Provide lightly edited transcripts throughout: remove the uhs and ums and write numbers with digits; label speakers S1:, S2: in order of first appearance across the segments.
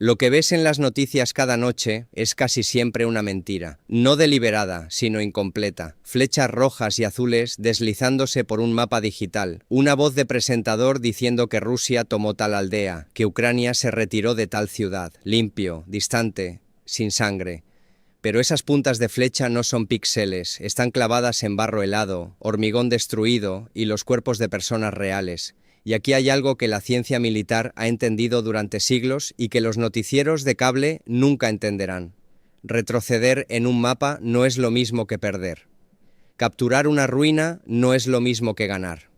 S1: Lo que ves en las noticias cada noche es casi siempre una mentira, no deliberada, sino incompleta. Flechas rojas y azules deslizándose por un mapa digital, una voz de presentador diciendo que Rusia tomó tal aldea, que Ucrania se retiró de tal ciudad, limpio, distante, sin sangre. Pero esas puntas de flecha no son píxeles, están clavadas en barro helado, hormigón destruido y los cuerpos de personas reales. Y aquí hay algo que la ciencia militar ha entendido durante siglos y que los noticieros de cable nunca entenderán. Retroceder en un mapa no es lo mismo que perder. Capturar una ruina no es lo mismo que ganar.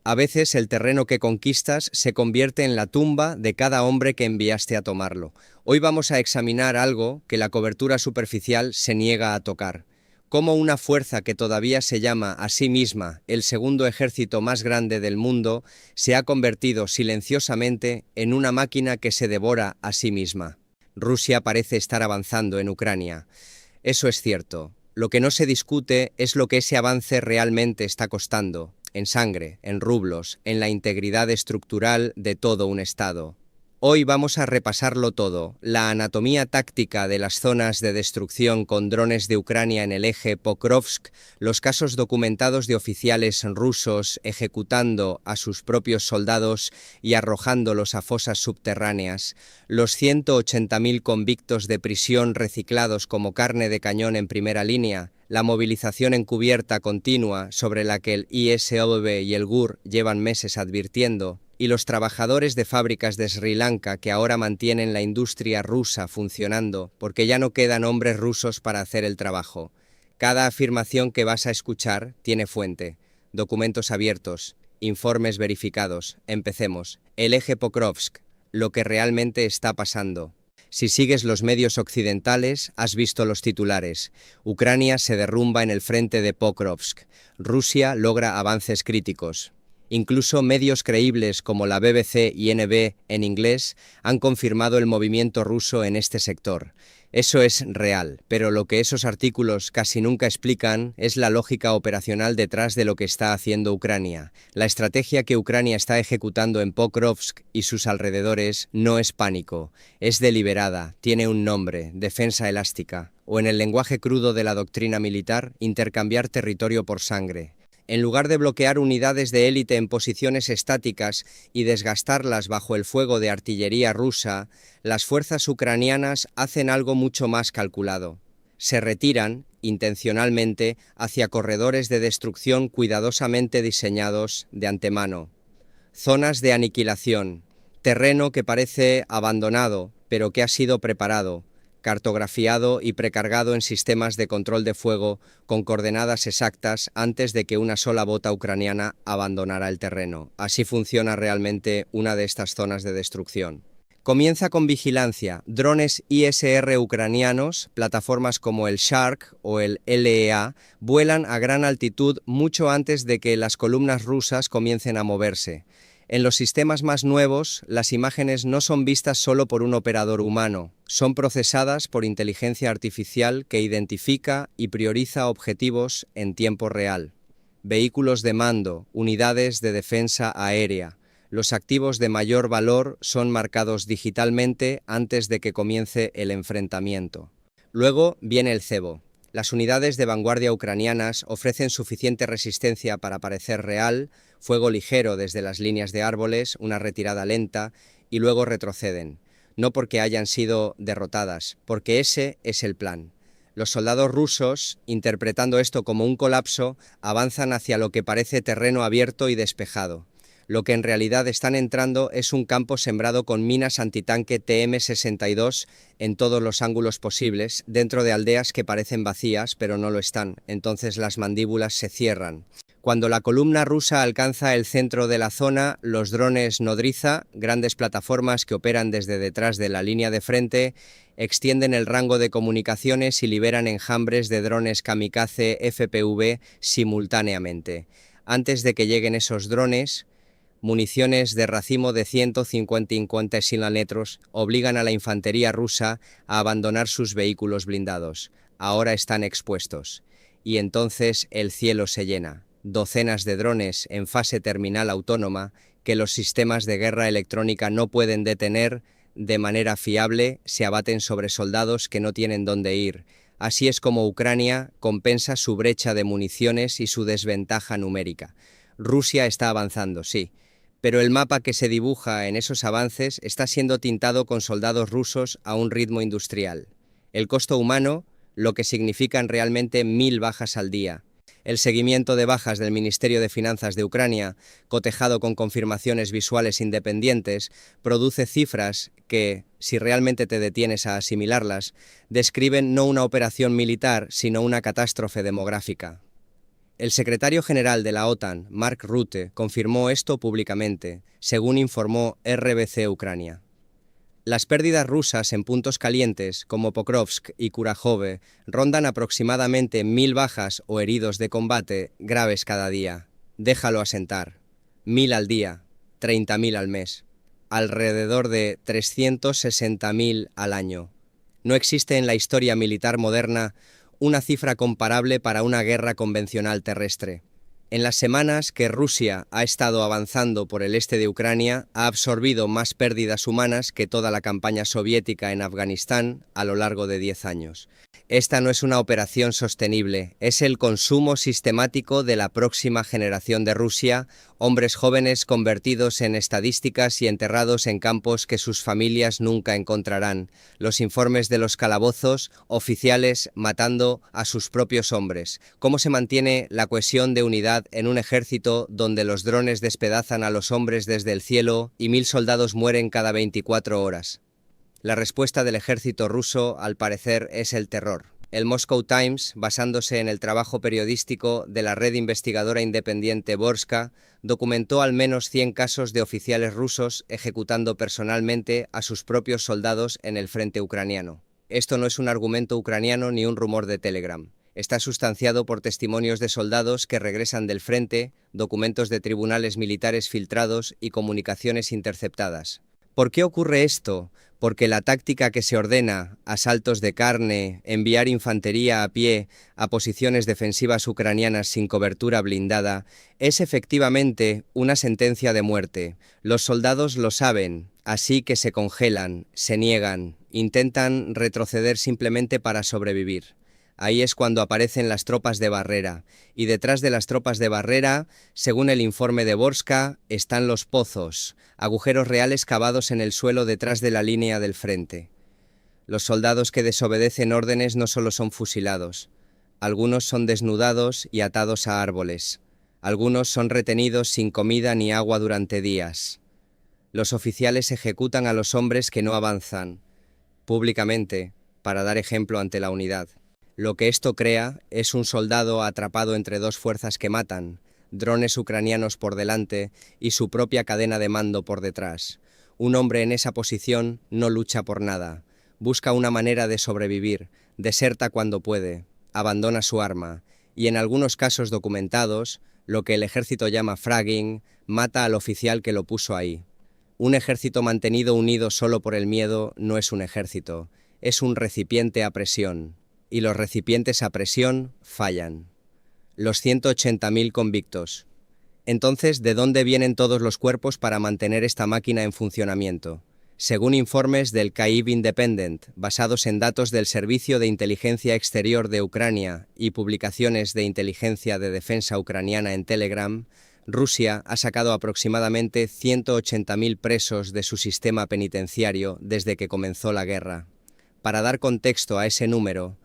S1: A veces el terreno que conquistas se convierte en la tumba de cada hombre que enviaste a tomarlo. Hoy vamos a examinar algo que la cobertura superficial se niega a tocar. Cómo una fuerza que todavía se llama a sí misma el segundo ejército más grande del mundo se ha convertido silenciosamente en una máquina que se devora a sí misma. Rusia parece estar avanzando en Ucrania. Eso es cierto. Lo que no se discute es lo que ese avance realmente está costando, en sangre, en rublos, en la integridad estructural de todo un Estado. Hoy vamos a repasarlo todo, la anatomía táctica de las zonas de destrucción con drones de Ucrania en el eje Pokrovsk, los casos documentados de oficiales rusos ejecutando a sus propios soldados y arrojándolos a fosas subterráneas, los 180.000 convictos de prisión reciclados como carne de cañón en primera línea, la movilización encubierta continua sobre la que el ISOV y el GUR llevan meses advirtiendo, y los trabajadores de fábricas de Sri Lanka que ahora mantienen la industria rusa funcionando, porque ya no quedan hombres rusos para hacer el trabajo. Cada afirmación que vas a escuchar tiene fuente, documentos abiertos, informes verificados. Empecemos. El eje Pokrovsk, lo que realmente está pasando. Si sigues los medios occidentales, has visto los titulares. Ucrania se derrumba en el frente de Pokrovsk. Rusia logra avances críticos. Incluso medios creíbles como la BBC y NB en inglés han confirmado el movimiento ruso en este sector. Eso es real, pero lo que esos artículos casi nunca explican es la lógica operacional detrás de lo que está haciendo Ucrania. La estrategia que Ucrania está ejecutando en Pokrovsk y sus alrededores no es pánico, es deliberada, tiene un nombre, defensa elástica, o en el lenguaje crudo de la doctrina militar, intercambiar territorio por sangre. En lugar de bloquear unidades de élite en posiciones estáticas y desgastarlas bajo el fuego de artillería rusa, las fuerzas ucranianas hacen algo mucho más calculado. Se retiran, intencionalmente, hacia corredores de destrucción cuidadosamente diseñados de antemano. Zonas de aniquilación, terreno que parece abandonado, pero que ha sido preparado, cartografiado y precargado en sistemas de control de fuego con coordenadas exactas antes de que una sola bota ucraniana abandonara el terreno. Así funciona realmente una de estas zonas de destrucción. Comienza con vigilancia, drones ISR ucranianos, plataformas como el Shark o el LEA, vuelan a gran altitud mucho antes de que las columnas rusas comiencen a moverse. En los sistemas más nuevos, las imágenes no son vistas solo por un operador humano, son procesadas por inteligencia artificial que identifica y prioriza objetivos en tiempo real. Vehículos de mando, unidades de defensa aérea. Los activos de mayor valor son marcados digitalmente antes de que comience el enfrentamiento. Luego viene el cebo. Las unidades de vanguardia ucranianas ofrecen suficiente resistencia para parecer real, fuego ligero desde las líneas de árboles, una retirada lenta, y luego retroceden. No porque hayan sido derrotadas, porque ese es el plan. Los soldados rusos, interpretando esto como un colapso, avanzan hacia lo que parece terreno abierto y despejado. Lo que en realidad están entrando es un campo sembrado con minas antitanque TM-62 en todos los ángulos posibles, dentro de aldeas que parecen vacías, pero no lo están. Entonces las mandíbulas se cierran. Cuando la columna rusa alcanza el centro de la zona, los drones nodriza, grandes plataformas que operan desde detrás de la línea de frente, extienden el rango de comunicaciones y liberan enjambres de drones kamikaze FPV simultáneamente. Antes de que lleguen esos drones, municiones de racimo de 150 kilómetros obligan a la infantería rusa a abandonar sus vehículos blindados. Ahora están expuestos. Y entonces el cielo se llena. Docenas de drones en fase terminal autónoma que los sistemas de guerra electrónica no pueden detener de manera fiable, se abaten sobre soldados que no tienen dónde ir. Así es como Ucrania compensa su brecha de municiones y su desventaja numérica. Rusia está avanzando, sí, pero el mapa que se dibuja en esos avances está siendo tintado con soldados rusos a un ritmo industrial. El costo humano, lo que significan realmente 1000 bajas al día. El seguimiento de bajas del Ministerio de Finanzas de Ucrania, cotejado con confirmaciones visuales independientes, produce cifras que, si realmente te detienes a asimilarlas, describen no una operación militar, sino una catástrofe demográfica. El secretario general de la OTAN, Mark Rutte, confirmó esto públicamente, según informó RBC Ucrania. Las pérdidas rusas en puntos calientes, como Pokrovsk y Kurakhove, rondan aproximadamente 1000 bajas o heridos de combate graves cada día. Déjalo asentar. 1000 al día, 30.000 al mes. Alrededor de 360.000 al año. No existe en la historia militar moderna una cifra comparable para una guerra convencional terrestre. En las semanas que Rusia ha estado avanzando por el este de Ucrania, ha absorbido más pérdidas humanas que toda la campaña soviética en Afganistán a lo largo de 10 años. Esta no es una operación sostenible, es el consumo sistemático de la próxima generación de Rusia, hombres jóvenes convertidos en estadísticas y enterrados en campos que sus familias nunca encontrarán. Los informes de los calabozos, oficiales matando a sus propios hombres. ¿Cómo se mantiene la cohesión de unidad en un ejército donde los drones despedazan a los hombres desde el cielo y 1000 soldados mueren cada 24 horas? La respuesta del ejército ruso, al parecer, es el terror. El Moscow Times, basándose en el trabajo periodístico de la red investigadora independiente Borska, documentó al menos 100 casos de oficiales rusos ejecutando personalmente a sus propios soldados en el frente ucraniano. Esto no es un argumento ucraniano ni un rumor de Telegram. Está sustanciado por testimonios de soldados que regresan del frente, documentos de tribunales militares filtrados y comunicaciones interceptadas. ¿Por qué ocurre esto? Porque la táctica que se ordena, asaltos de carne, enviar infantería a pie a posiciones defensivas ucranianas sin cobertura blindada, es efectivamente una sentencia de muerte. Los soldados lo saben, así que se congelan, se niegan, intentan retroceder simplemente para sobrevivir. Ahí es cuando aparecen las tropas de barrera, y detrás de las tropas de barrera, según el informe de Borska, están los pozos, agujeros reales cavados en el suelo detrás de la línea del frente. Los soldados que desobedecen órdenes no solo son fusilados, algunos son desnudados y atados a árboles, algunos son retenidos sin comida ni agua durante días. Los oficiales ejecutan a los hombres que no avanzan, públicamente, para dar ejemplo ante la unidad. Lo que esto crea es un soldado atrapado entre dos fuerzas que matan, drones ucranianos por delante y su propia cadena de mando por detrás. Un hombre en esa posición no lucha por nada, busca una manera de sobrevivir, deserta cuando puede, abandona su arma y en algunos casos documentados, lo que el ejército llama fragging, mata al oficial que lo puso ahí. Un ejército mantenido unido solo por el miedo no es un ejército, es un recipiente a presión. Y los recipientes a presión fallan. Los 180.000 convictos. Entonces, ¿de dónde vienen todos los cuerpos para mantener esta máquina en funcionamiento? Según informes del Kyiv Independent, basados en datos del Servicio de Inteligencia Exterior de Ucrania y publicaciones de inteligencia de defensa ucraniana en Telegram, Rusia ha sacado aproximadamente 180.000 presos de su sistema penitenciario desde que comenzó la guerra. Para dar contexto a ese número,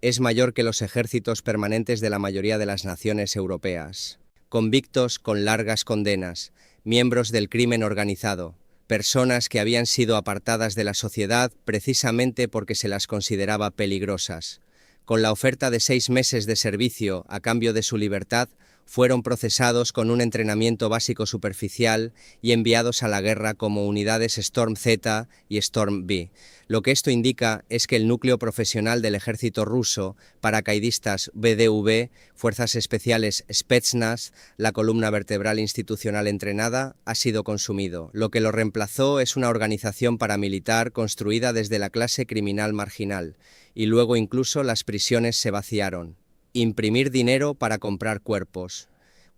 S1: es mayor que los ejércitos permanentes de la mayoría de las naciones europeas. Convictos con largas condenas, miembros del crimen organizado, personas que habían sido apartadas de la sociedad precisamente porque se las consideraba peligrosas. Con la oferta de 6 meses de servicio a cambio de su libertad, fueron procesados con un entrenamiento básico superficial y enviados a la guerra como unidades Storm Z y Storm B. Lo que esto indica es que el núcleo profesional del ejército ruso, paracaidistas VDV, fuerzas especiales Spetsnaz, la columna vertebral institucional entrenada, ha sido consumido. Lo que lo reemplazó es una organización paramilitar construida desde la clase criminal marginal, y luego incluso las prisiones se vaciaron. Imprimir dinero para comprar cuerpos.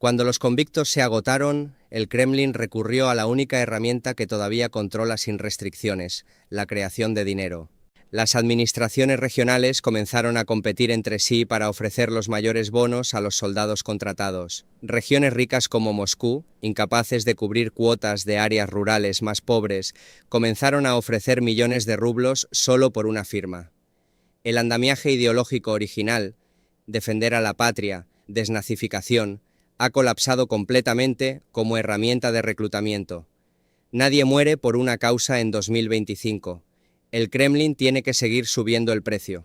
S1: Cuando los convictos se agotaron, el Kremlin recurrió a la única herramienta que todavía controla sin restricciones, la creación de dinero. Las administraciones regionales comenzaron a competir entre sí para ofrecer los mayores bonos a los soldados contratados. Regiones ricas como Moscú, incapaces de cubrir cuotas de áreas rurales más pobres, comenzaron a ofrecer millones de rublos solo por una firma. El andamiaje ideológico original, defender a la patria, desnazificación, ha colapsado completamente como herramienta de reclutamiento. Nadie muere por una causa en 2025. El Kremlin tiene que seguir subiendo el precio.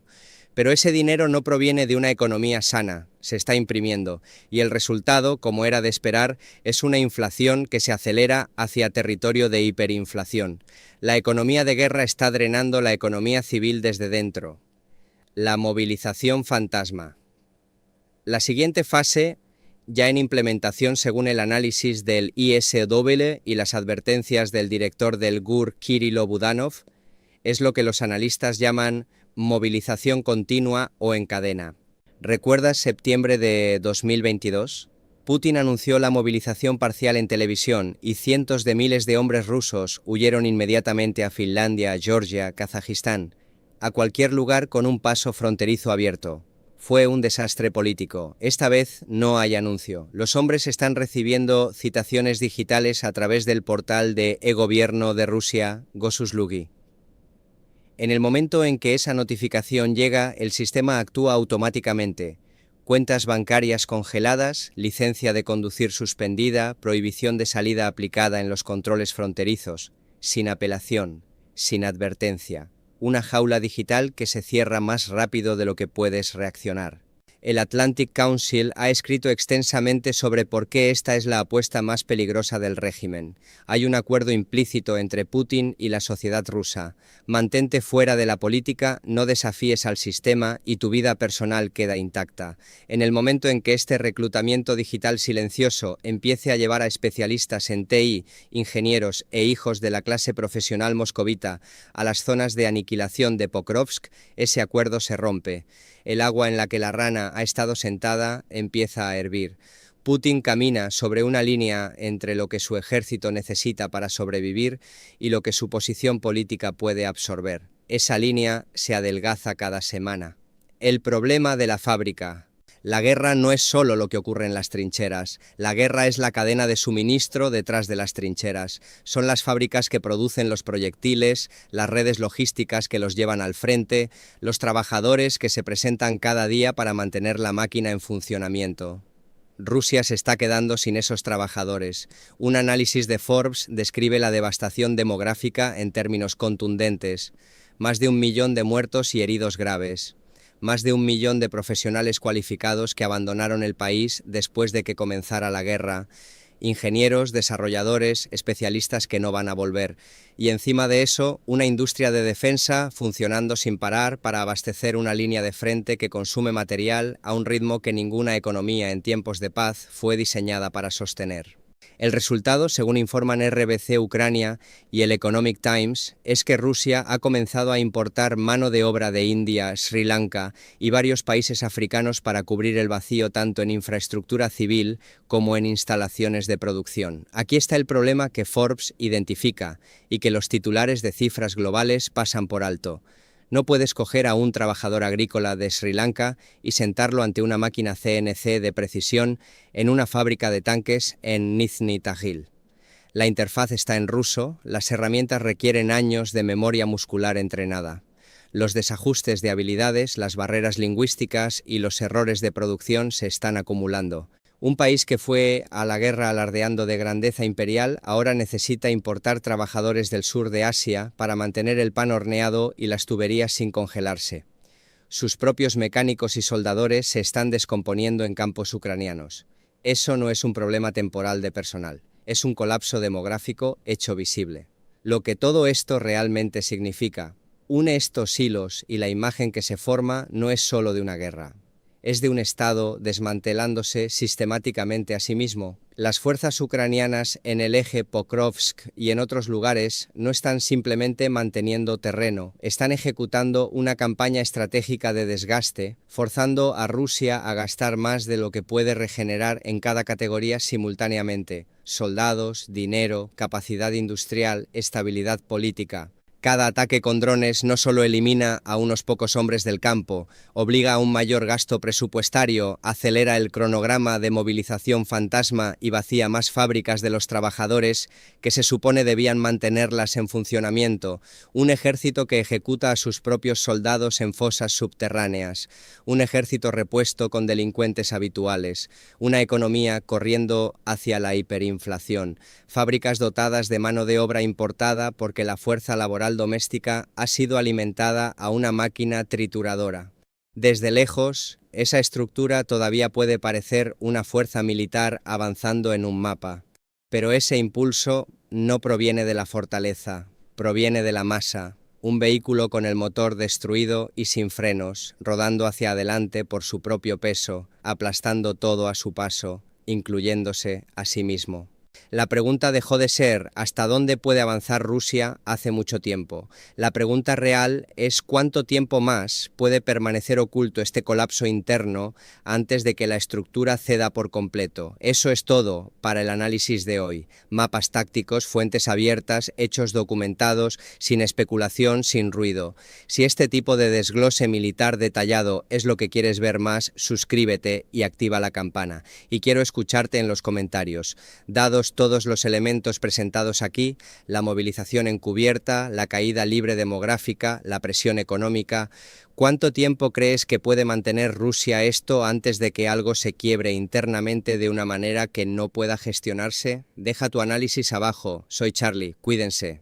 S1: Pero ese dinero no proviene de una economía sana, se está imprimiendo, y el resultado, como era de esperar, es una inflación que se acelera hacia territorio de hiperinflación. La economía de guerra está drenando la economía civil desde dentro. La movilización fantasma. La siguiente fase, ya en implementación según el análisis del ISW y las advertencias del director del GUR, Kirilo Budanov, es lo que los analistas llaman movilización continua o en cadena. ¿Recuerdas septiembre de 2022? Putin anunció la movilización parcial en televisión y cientos de miles de hombres rusos huyeron inmediatamente a Finlandia, Georgia, Kazajistán, a cualquier lugar con un paso fronterizo abierto. Fue un desastre político. Esta vez no hay anuncio. Los hombres están recibiendo citaciones digitales a través del portal de e-gobierno de Rusia, Gosuslugi. En el momento en que esa notificación llega, el sistema actúa automáticamente. Cuentas bancarias congeladas, licencia de conducir suspendida, prohibición de salida aplicada en los controles fronterizos, sin apelación, sin advertencia. Una jaula digital que se cierra más rápido de lo que puedes reaccionar. El Atlantic Council ha escrito extensamente sobre por qué esta es la apuesta más peligrosa del régimen. Hay un acuerdo implícito entre Putin y la sociedad rusa. Mantente fuera de la política, no desafíes al sistema y tu vida personal queda intacta. En el momento en que este reclutamiento digital silencioso empiece a llevar a especialistas en TI, ingenieros e hijos de la clase profesional moscovita a las zonas de aniquilación de Pokrovsk, ese acuerdo se rompe. El agua en la que la rana ha estado sentada empieza a hervir. Putin camina sobre una línea entre lo que su ejército necesita para sobrevivir y lo que su posición política puede absorber. Esa línea se adelgaza cada semana. El problema de la fábrica. La guerra no es solo lo que ocurre en las trincheras. La guerra es la cadena de suministro detrás de las trincheras. Son las fábricas que producen los proyectiles, las redes logísticas que los llevan al frente, los trabajadores que se presentan cada día para mantener la máquina en funcionamiento. Rusia se está quedando sin esos trabajadores. Un análisis de Forbes describe la devastación demográfica en términos contundentes. Más de 1 millón de muertos y heridos graves. Más de 1 millón de profesionales cualificados que abandonaron el país después de que comenzara la guerra, ingenieros, desarrolladores, especialistas que no van a volver. Y encima de eso, una industria de defensa funcionando sin parar para abastecer una línea de frente que consume material a un ritmo que ninguna economía en tiempos de paz fue diseñada para sostener. El resultado, según informan RBC Ucrania y el Economic Times, es que Rusia ha comenzado a importar mano de obra de India, Sri Lanka y varios países africanos para cubrir el vacío tanto en infraestructura civil como en instalaciones de producción. Aquí está el problema que Forbes identifica y que los titulares de cifras globales pasan por alto. No puedes coger a un trabajador agrícola de Sri Lanka y sentarlo ante una máquina CNC de precisión en una fábrica de tanques en Nizhny Tagil. La interfaz está en ruso, las herramientas requieren años de memoria muscular entrenada. Los desajustes de habilidades, las barreras lingüísticas y los errores de producción se están acumulando. Un país que fue a la guerra alardeando de grandeza imperial ahora necesita importar trabajadores del sur de Asia para mantener el pan horneado y las tuberías sin congelarse. Sus propios mecánicos y soldadores se están descomponiendo en campos ucranianos. Eso no es un problema temporal de personal, es un colapso demográfico hecho visible. Lo que todo esto realmente significa, une estos hilos y la imagen que se forma no es solo de una guerra. Es de un Estado desmantelándose sistemáticamente a sí mismo Las fuerzas ucranianas en el eje Pokrovsk y en otros lugares no están simplemente manteniendo terreno, están ejecutando una campaña estratégica de desgaste, forzando a Rusia a gastar más de lo que puede regenerar en cada categoría simultáneamente: soldados, dinero, capacidad industrial, estabilidad política. Cada ataque con drones no solo elimina a unos pocos hombres del campo, obliga a un mayor gasto presupuestario, acelera el cronograma de movilización fantasma y vacía más fábricas de los trabajadores que se supone debían mantenerlas en funcionamiento, un ejército que ejecuta a sus propios soldados en fosas subterráneas, un ejército repuesto con delincuentes habituales, una economía corriendo hacia la hiperinflación, fábricas dotadas de mano de obra importada porque la fuerza laboral doméstica ha sido alimentada a una máquina trituradora. Desde lejos, esa estructura todavía puede parecer una fuerza militar avanzando en un mapa, pero ese impulso no proviene de la fortaleza, proviene de la masa, un vehículo con el motor destruido y sin frenos, rodando hacia adelante por su propio peso, aplastando todo a su paso, incluyéndose a sí mismo. La pregunta dejó de ser ¿hasta dónde puede avanzar Rusia? Hace mucho tiempo. La pregunta real es ¿cuánto tiempo más puede permanecer oculto este colapso interno antes de que la estructura ceda por completo? Eso es todo para el análisis de hoy. Mapas tácticos, fuentes abiertas, hechos documentados, sin especulación, sin ruido. Si este tipo de desglose militar detallado es lo que quieres ver más, suscríbete y activa la campana. Y quiero escucharte en los comentarios. Dados todos los elementos presentados aquí, la movilización encubierta, la caída libre demográfica, la presión económica, ¿cuánto tiempo crees que puede mantener Rusia esto antes de que algo se quiebre internamente de una manera que no pueda gestionarse? Deja tu análisis abajo. Soy Charlie, cuídense.